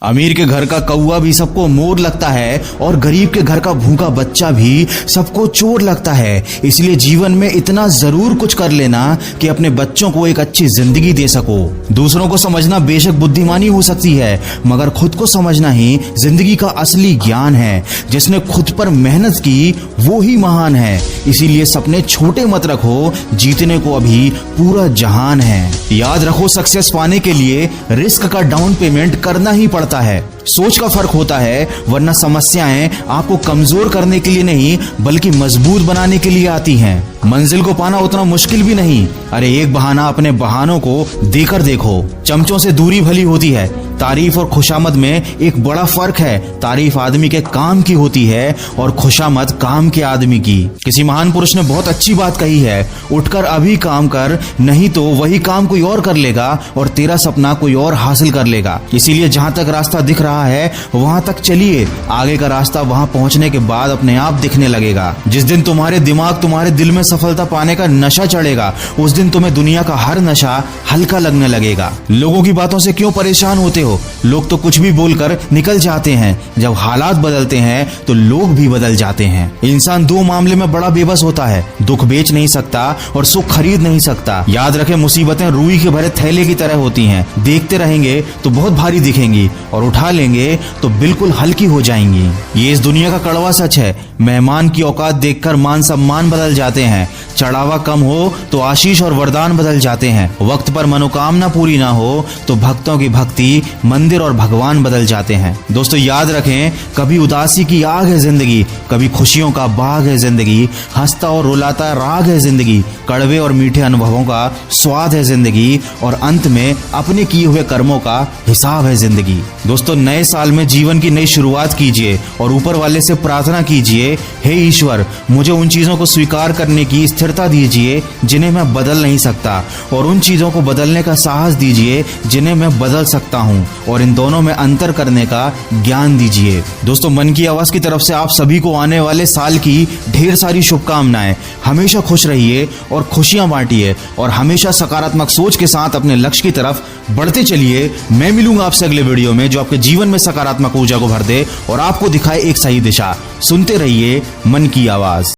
अमीर के घर का कौवा भी सबको मोर लगता है और गरीब के घर का भूखा बच्चा भी सबको चोर लगता है। इसलिए जीवन में इतना जरूर कुछ कर लेना कि अपने बच्चों को एक अच्छी जिंदगी दे सको। दूसरों को समझना बेशक बुद्धिमानी हो सकती है, मगर खुद को समझना ही जिंदगी का असली ज्ञान है। जिसने खुद पर मेहनत की वो ही महान है। इसीलिए सपने छोटे मत रखो, जीतने को अभी पूरा जहान है। याद रखो, सक्सेस पाने के लिए रिस्क का डाउन पेमेंट करना ही पड़ता है। सोच का फर्क होता है, वरना समस्याएं आपको कमजोर करने के लिए नहीं बल्कि मजबूत बनाने के लिए आती हैं। मंजिल को पाना उतना मुश्किल भी नहीं। अरे एक बहाना अपने बहानों को देकर देखो। चमचों से दूरी भली होती है। तारीफ और खुशामद में एक बड़ा फर्क है। तारीफ आदमी के काम की होती है और खुशामद काम के आदमी की। किसी महान पुरुष ने बहुत अच्छी बात कही है, उठकर अभी काम कर, नहीं तो वही काम कोई और कर लेगा और तेरा सपना कोई और हासिल कर लेगा। इसीलिए जहां तक रास्ता दिख रहा है वहां तक चलिए। आगे का रास्ता वहां पहुंचने के बाद अपने आप दिखने लगेगा। जिस दिन तुम्हारे दिल में सफलता पाने का नशा चढ़ेगा, उस दिन तुम्हें दुनिया का हर नशा हल्का लगने लगेगा। लोगों की बातों से क्यों परेशान होते हो? लोग तो कुछ भी बोलकर निकल जाते हैं। जब हालात बदलते हैं तो लोग भी बदल जाते हैं। इंसान दो मामले में बड़ा बेबस होता है, दुख बेच नहीं सकता और सुख खरीद नहीं सकता। याद रखें, मुसीबतें रुई के भरे थैले की तरह होती हैं। देखते रहेंगे तो बहुत भारी दिखेंगी और उठा लेंगे तो बिल्कुल हल्की हो जाएंगी। ये इस दुनिया का कड़वा सच है। मेहमान की औकात देखकर मान सम्मान बदल जाते हैं। चढ़ावा कम हो तो आशीष और वरदान बदल जाते हैं। वक्त पर मनोकामना पूरी ना हो तो भक्तों की भक्ति, मंदिर और भगवान बदल जाते हैं। दोस्तों याद रखें, कभी उदासी की आग है जिंदगी, कभी खुशियों का बाग है जिंदगी। हंसता और रुलाता राग है जिंदगी, कड़वे और मीठे अनुभवों का स्वाद है जिंदगी और अंत में अपने किए हुए कर्मों का हिसाब है जिंदगी। दोस्तों नए साल में जीवन की नई शुरुआत कीजिए और ऊपर वाले से प्रार्थना कीजिए, हे ईश्वर, मुझे उन चीजों को स्वीकार करने की स्थिरता दीजिए जिन्हें मैं बदल नहीं सकता, और उन चीजों को बदलने का साहस दीजिए जिन्हें मैं बदल सकता हूं, और इन दोनों में अंतर करने का ज्ञान दीजिए। दोस्तों मन की आवाज की तरफ से आप सभी को आने वाले साल की ढेर सारी शुभकामनाएं। हमेशा खुश रहिए और खुशियां बांटिए और हमेशा सकारात्मक सोच के साथ अपने लक्ष्य की तरफ बढ़ते चलिए। मैं मिलूंगा आपसे अगले वीडियो में जो आपके जीवन में सकारात्मक ऊर्जा को भर दे और आपको दिखाए एक सही दिशा। सुनते रहिए मन की आवाज।